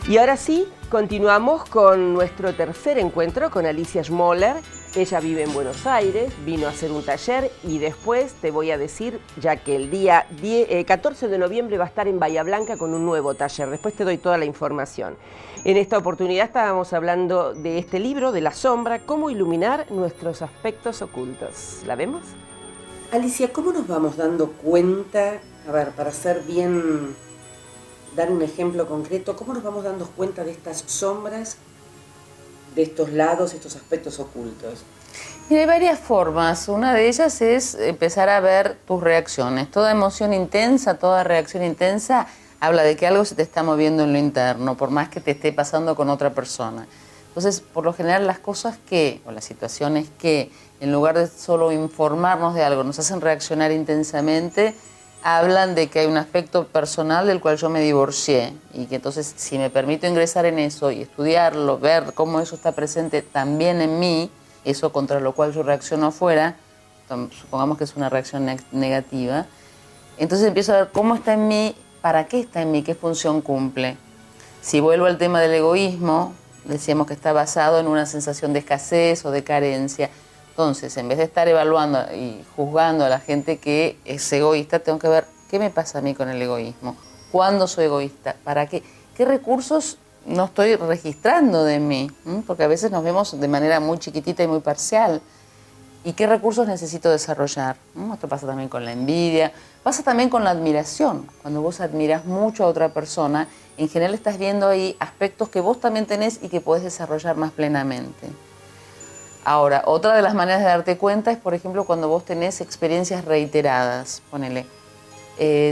Y ahora sí, continuamos con nuestro tercer encuentro con Alicia Schmoller. Ella vive en Buenos Aires, vino a hacer un taller y después te voy a decir, ya que el día 14 de noviembre va a estar en Bahía Blanca con un nuevo taller. Después te doy toda la información. En esta oportunidad estábamos hablando de este libro, de la sombra, cómo iluminar nuestros aspectos ocultos. ¿La vemos? Alicia, ¿cómo nos vamos dando cuenta, a ver, para hacer bien, dar un ejemplo concreto, cómo nos vamos dando cuenta de estas sombras, de estos lados, estos aspectos ocultos? Mira, hay varias formas. Una de ellas es empezar a ver tus reacciones. Toda emoción intensa, toda reacción intensa habla de que algo se te está moviendo en lo interno, por más que te esté pasando con otra persona. Entonces, por lo general, las cosas que, o las situaciones que, en lugar de solo informarnos de algo, nos hacen reaccionar intensamente, hablan de que hay un aspecto personal del cual yo me divorcié y que entonces si me permito ingresar en eso y estudiarlo, ver cómo eso está presente también en mí, eso contra lo cual yo reacciono afuera, supongamos que es una reacción negativa, entonces empiezo a ver cómo está en mí, para qué está en mí, qué función cumple. Si vuelvo al tema del egoísmo, decíamos que está basado en una sensación de escasez o de carencia. Entonces, en vez de estar evaluando y juzgando a la gente que es egoísta, tengo que ver qué me pasa a mí con el egoísmo. ¿Cuándo soy egoísta? ¿Para qué? ¿Qué recursos no estoy registrando de mí? Porque a veces nos vemos de manera muy chiquitita y muy parcial. ¿Y qué recursos necesito desarrollar? Esto pasa también con la envidia, pasa también con la admiración. Cuando vos admirás mucho a otra persona, en general estás viendo ahí aspectos que vos también tenés y que podés desarrollar más plenamente. Ahora, otra de las maneras de darte cuenta es, por ejemplo, cuando vos tenés experiencias reiteradas. Ponele,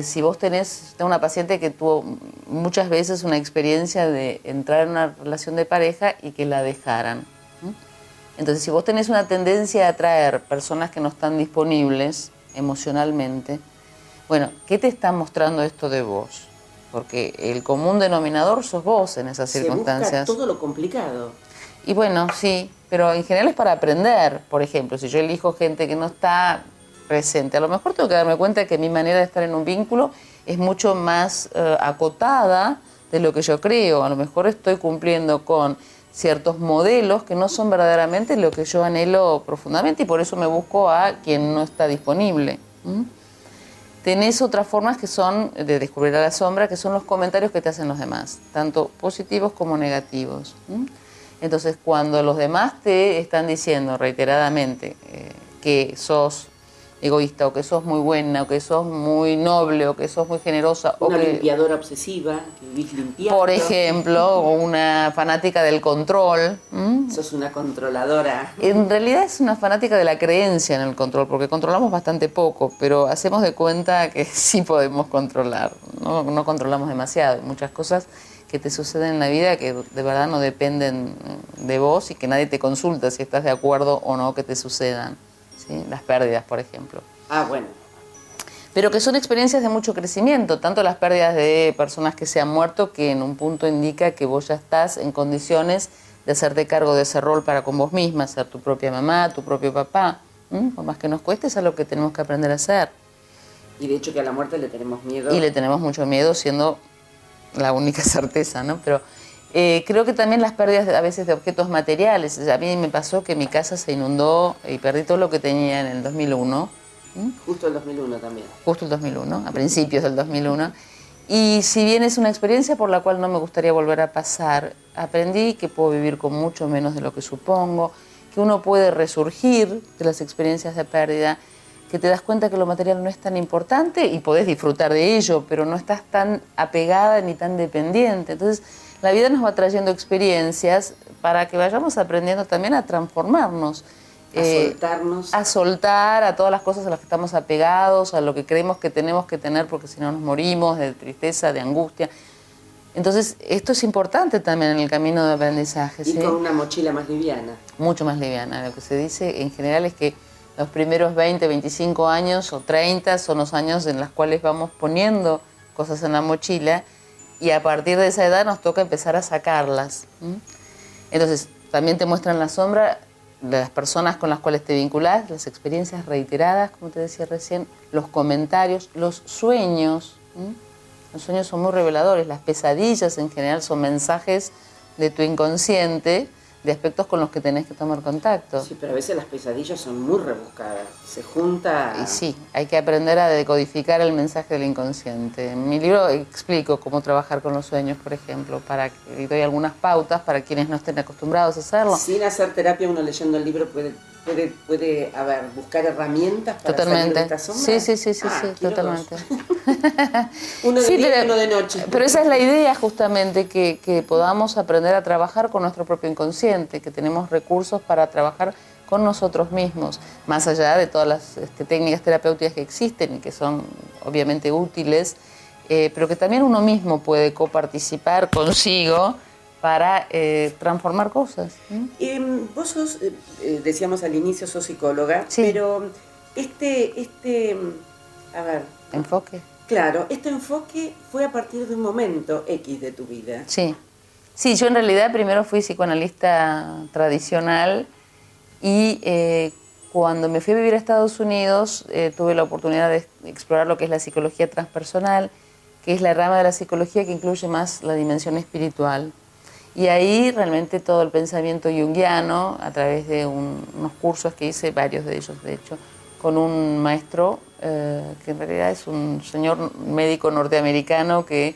si vos tenés una paciente que tuvo muchas veces una experiencia de entrar en una relación de pareja y que la dejaran. Entonces, si vos tenés una tendencia a atraer personas que no están disponibles emocionalmente, bueno, ¿qué te está mostrando esto de vos? Porque el común denominador sos vos en esas circunstancias. Se busca todo lo complicado. Y bueno, sí, pero en general es para aprender. Por ejemplo, si yo elijo gente que no está presente, a lo mejor tengo que darme cuenta que mi manera de estar en un vínculo es mucho más acotada de lo que yo creo. A lo mejor estoy cumpliendo con ciertos modelos que no son verdaderamente lo que yo anhelo profundamente y por eso me busco a quien no está disponible. Tenés otras formas que son de descubrir a la sombra, que son los comentarios que te hacen los demás, tanto positivos como negativos. Entonces, cuando los demás te están diciendo reiteradamente que sos egoísta, o que sos muy buena, o que sos muy noble, o que sos muy generosa. Una o que, limpiadora obsesiva, que vivís limpiando. Por ejemplo, o una fanática del control. Sos una controladora. En realidad es una fanática de la creencia en el control, porque controlamos bastante poco, pero hacemos de cuenta que sí podemos controlar. No controlamos demasiado. Muchas cosas que te suceden en la vida que de verdad no dependen de vos y que nadie te consulta si estás de acuerdo o no que te sucedan. ¿Sí? Las pérdidas, por ejemplo. Ah, bueno. Pero que son experiencias de mucho crecimiento, tanto las pérdidas de personas que se han muerto, que en un punto indica que vos ya estás en condiciones de hacerte cargo de ese rol para con vos misma, ser tu propia mamá, tu propio papá. Por más que nos cueste, es algo que tenemos que aprender a hacer. Y de hecho que a la muerte le tenemos miedo. Y le tenemos mucho miedo, siendo la única certeza, ¿no? Pero creo que también las pérdidas a veces de objetos materiales. A mí me pasó que mi casa se inundó y perdí todo lo que tenía en el 2001. Justo el 2001 también. Justo el 2001, a principios del 2001. Y si bien es una experiencia por la cual no me gustaría volver a pasar, aprendí que puedo vivir con mucho menos de lo que supongo, que uno puede resurgir de las experiencias de pérdida, que te das cuenta que lo material no es tan importante y podés disfrutar de ello, pero no estás tan apegada ni tan dependiente. Entonces, la vida nos va trayendo experiencias para que vayamos aprendiendo también a transformarnos. A soltarnos. A soltar a todas las cosas a las que estamos apegados, a lo que creemos que tenemos que tener porque si no nos morimos de tristeza, de angustia. Entonces, esto es importante también en el camino de aprendizaje. Y ¿sí? Con una mochila más liviana. Mucho más liviana. Lo que se dice en general es que los primeros 20, 25 años o 30 son los años en los cuales vamos poniendo cosas en la mochila y a partir de esa edad nos toca empezar a sacarlas. Entonces, también te muestran la sombra de las personas con las cuales te vinculás, las experiencias reiteradas, como te decía recién, los comentarios, los sueños. Los sueños son muy reveladores. Las pesadillas en general son mensajes de tu inconsciente, de aspectos con los que tenés que tomar contacto. Sí, pero a veces las pesadillas son muy rebuscadas. Se junta... Y sí, hay que aprender a decodificar el mensaje del inconsciente. En mi libro explico cómo trabajar con los sueños, por ejemplo, y doy algunas pautas para quienes no estén acostumbrados a hacerlo. Sin hacer terapia, uno leyendo el libro puede buscar herramientas para salir de esta sombra. Sí, totalmente. Uno de día y uno de noche. Pero esa es la idea, justamente, que podamos aprender a trabajar con nuestro propio inconsciente, que tenemos recursos para trabajar con nosotros mismos, más allá de todas las técnicas terapéuticas que existen y que son obviamente útiles, pero que también uno mismo puede coparticipar consigo para transformar cosas. Vos sos, decíamos al inicio, sos psicóloga, sí. Pero ¿Enfoque? Claro, este enfoque fue a partir de un momento X de tu vida. Sí, yo en realidad primero fui psicoanalista tradicional y cuando me fui a vivir a Estados Unidos tuve la oportunidad de explorar lo que es la psicología transpersonal, que es la rama de la psicología que incluye más la dimensión espiritual. Y ahí realmente todo el pensamiento junguiano, a través de unos cursos que hice, varios de ellos de hecho, con un maestro que en realidad es un señor médico norteamericano que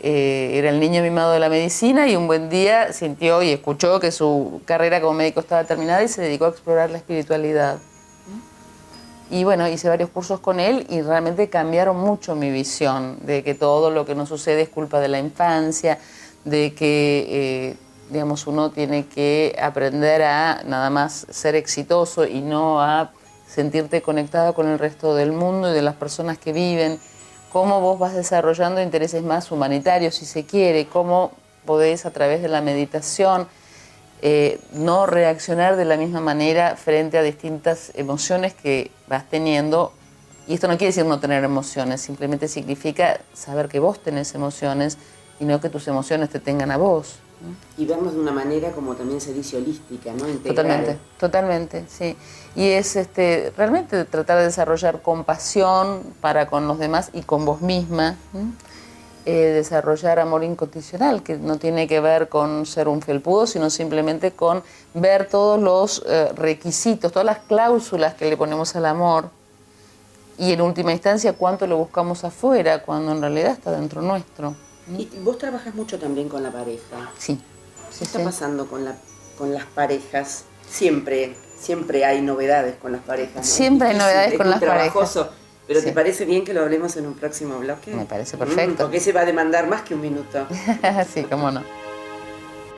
era el niño mimado de la medicina y un buen día sintió y escuchó que su carrera como médico estaba terminada y se dedicó a explorar la espiritualidad. Y bueno, hice varios cursos con él y realmente cambiaron mucho mi visión de que todo lo que nos sucede es culpa de la infancia, de que, digamos, uno tiene que aprender a nada más ser exitoso y no a sentirte conectado con el resto del mundo y de las personas que viven, cómo vos vas desarrollando intereses más humanitarios, si se quiere, cómo podés a través de la meditación no reaccionar de la misma manera frente a distintas emociones que vas teniendo. Y esto no quiere decir no tener emociones, simplemente significa saber que vos tenés emociones y no que tus emociones te tengan a vos. Y vernos de una manera, como también se dice, holística, ¿no? Integral. Totalmente, sí. Y es realmente tratar de desarrollar compasión para con los demás y con vos misma, desarrollar amor incondicional, que no tiene que ver con ser un felpudo, sino simplemente con ver todos los requisitos, todas las cláusulas que le ponemos al amor y en última instancia cuánto lo buscamos afuera, cuando en realidad está dentro nuestro. Y vos trabajas mucho también con la pareja. Sí. ¿Qué está pasando con las parejas? Siempre hay novedades con las parejas, ¿no? Siempre hay novedades con las parejas. Pero sí. ¿Te parece bien que lo hablemos en un próximo bloque? Me parece perfecto. Porque se va a demandar más que un minuto. Sí, cómo no.